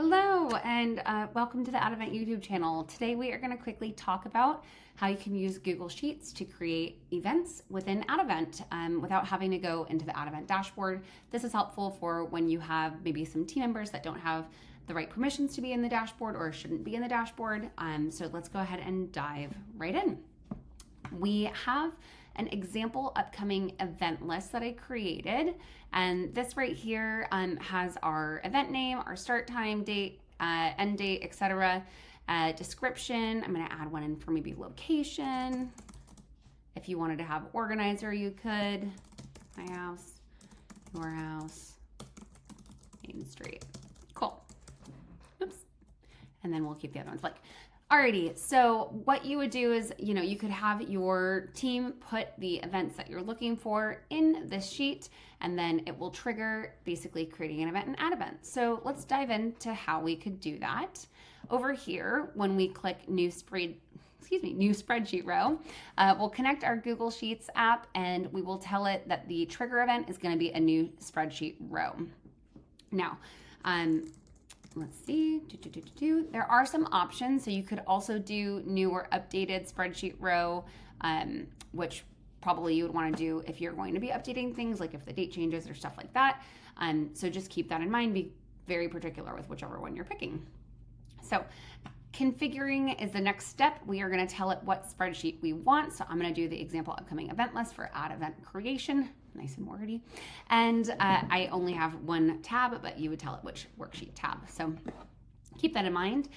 Hello and welcome to the AddEvent YouTube channel. Today we are going to quickly talk about how you can use Google Sheets to create events within AddEvent without having to go into the AddEvent dashboard. This is helpful for when you have maybe some team members that don't have the right permissions to be in the dashboard or shouldn't be in the dashboard. So let's go ahead and dive right in. We have an example upcoming event list that I created, and this right here has our event name, our start time, date, end date, etc. Description. I'm going to add one in for maybe location. If you wanted to have organizer, you could. My house, your house, Main Street. Cool. Oops. And then we'll keep the other ones blank. Alrighty, so what you would do is, you could have your team put the events that you're looking for in this sheet, and then it will trigger basically creating an event in AddEvent. So let's dive into how we could do that. Over here, when we click new Spreadsheet Row, we'll connect our Google Sheets app, and we will tell it that the trigger event is going to be a new Spreadsheet Row. Now, let's see, there are some options. So you could also do new or updated Spreadsheet Row, which probably you would want to do if you're going to be updating things, like if the date changes or stuff like that. So just keep that in mind. Be very particular with whichever one you're picking. So configuring is the next step. We are going to tell it what spreadsheet we want. So I'm going to do the example upcoming event list for AddEvent creation. Nice and wordy. And I only have one tab, but you would tell it which worksheet tab. So keep that in mind.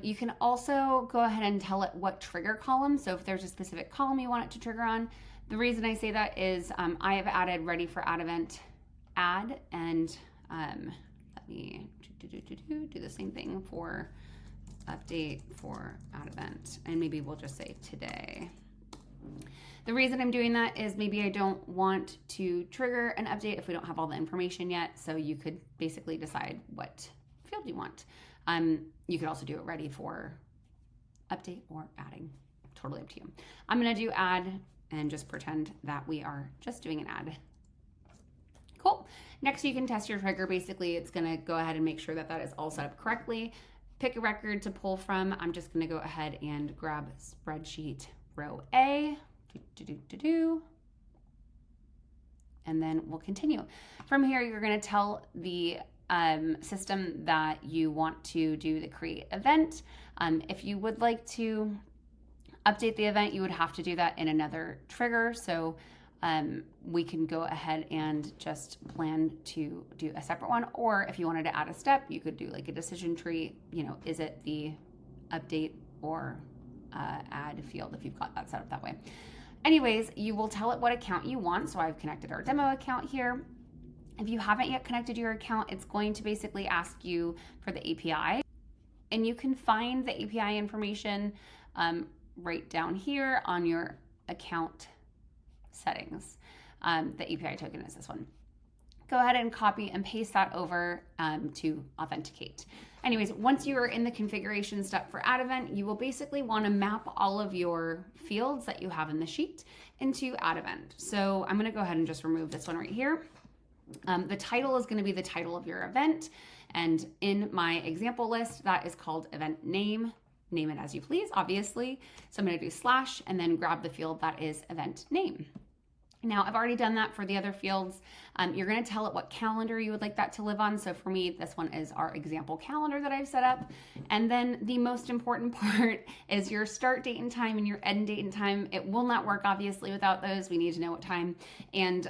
You can also go ahead and tell it what trigger column. So if there's a specific column you want it to trigger on. The reason I say that is I have added ready for AddEvent add, and let me do the same thing for update for AddEvent, and maybe we'll just say today. The reason I'm doing that is maybe I don't want to trigger an update if we don't have all the information yet. So you could basically decide what field you want. You could also do it ready for update or adding. Totally up to you. I'm going to do add and just pretend that we are just doing an add. Cool. Next, you can test your trigger. Basically, it's going to go ahead and make sure that that is all set up correctly. Pick a record to pull from. I'm just going to go ahead and grab Spreadsheet Row A. And then we'll continue. From here, you're going to tell the system that you want to do the create event. If you would like to update the event, you would have to do that in another trigger. So we can go ahead and just plan to do a separate one. Or if you wanted to add a step, you could do like a decision tree. Is it the update or add field if you've got that set up that way. Anyways, you will tell it what account you want. So I've connected our demo account here. If you haven't yet connected your account, it's going to basically ask you for the API. And you can find the API information right down here on your account settings. The API token is this one. Go ahead and copy and paste that over to authenticate. Anyways, once you are in the configuration step for AddEvent, you will basically want to map all of your fields that you have in the sheet into AddEvent. So I'm going to go ahead and just remove this one right here. The title is going to be the title of your event. And in my example list, that is called event name. Name it as you please, obviously. So I'm going to do / and then grab the field that is event name. Now, I've already done that for the other fields. You're going to tell it what calendar you would like that to live on. So for me, this one is our example calendar that I've set up. And then the most important part is your start date and time and your end date and time. It will not work, obviously, without those. We need to know what time. And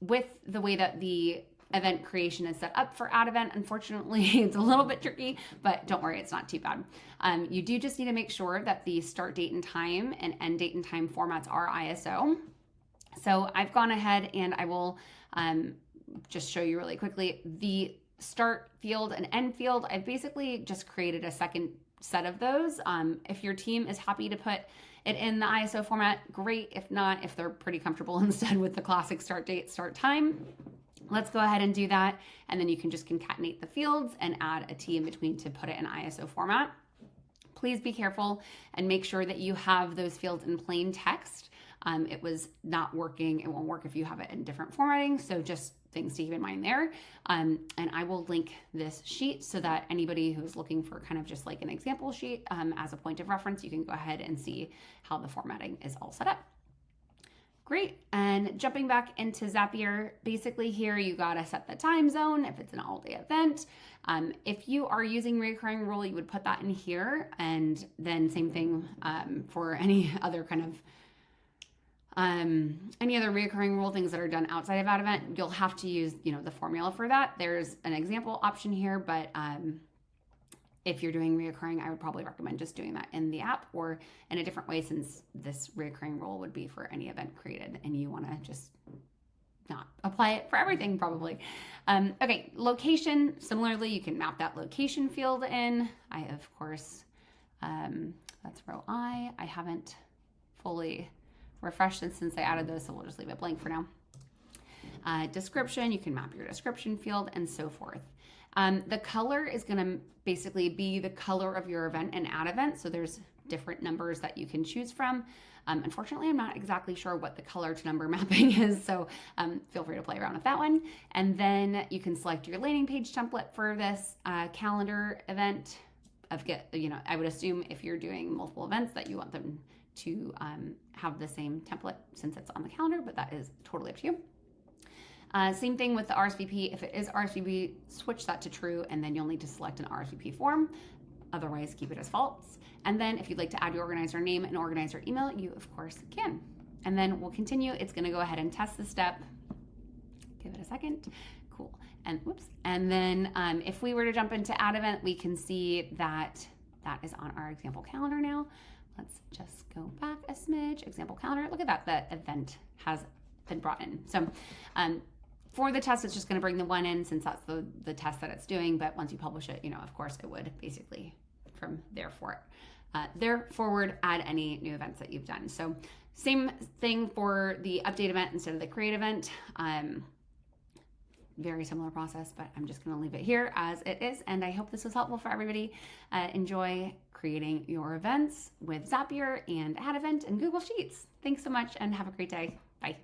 with the way that the event creation is set up for AddEvent, unfortunately, it's a little bit tricky, but don't worry, it's not too bad. You do just need to make sure that the start date and time and end date and time formats are ISO. So I've gone ahead and I will just show you really quickly the start field and end field. I've basically just created a second set of those. If your team is happy to put it in the ISO format, great. If not, if they're pretty comfortable instead with the classic start date, start time, let's go ahead and do that. And then you can just concatenate the fields and add a T in between to put it in ISO format. Please be careful and make sure that you have those fields in plain text. It was not working. It won't work if you have it in different formatting. So just things to keep in mind there. And I will link this sheet so that anybody who's looking for kind of just like an example sheet as a point of reference, you can go ahead and see how the formatting is all set up. Great. And jumping back into Zapier, basically here you got to set the time zone if it's an all-day event. If you are using recurring rule, you would put that in here. And then same thing for any other kind of any other recurring rule things that are done outside of AddEvent, you'll have to use, the formula for that. There's an example option here, but if you're doing reoccurring, I would probably recommend just doing that in the app or in a different way, since this reoccurring rule would be for any event created and you want to just not apply it for everything probably. Okay, location, similarly, you can map that location field in. I, of course, that's row I haven't fully refreshed since I added those, so we'll just leave it blank for now. Description, you can map your description field and so forth. The color is going to basically be the color of your event in AddEvent. So there's different numbers that you can choose from. Unfortunately, I'm not exactly sure what the color to number mapping is, so feel free to play around with that one. And then you can select your landing page template for this calendar event. I would assume if you're doing multiple events that you want them to have the same template since it's on the calendar, but that is totally up to you. Same thing with the RSVP. If it is RSVP, switch that to true, and then you'll need to select an RSVP form. Otherwise, keep it as false. And then if you'd like to add your organizer name and organizer email, you of course can. And then we'll continue. It's going to go ahead and test the step. Give it a second. Cool. And whoops. And then if we were to jump into AddEvent, we can see that that is on our example calendar now. Let's just go back a smidge. Example calendar. Look at that. The event has been brought in. So for the test, it's just going to bring the one in since that's the test that it's doing. But once you publish it, of course, it would basically from there forward add any new events that you've done. So same thing for the update event instead of the create event. Very similar process, but I'm just going to leave it here as it is. And I hope this was helpful for everybody. Enjoy creating your events with Zapier and AddEvent and Google Sheets. Thanks so much and have a great day. Bye.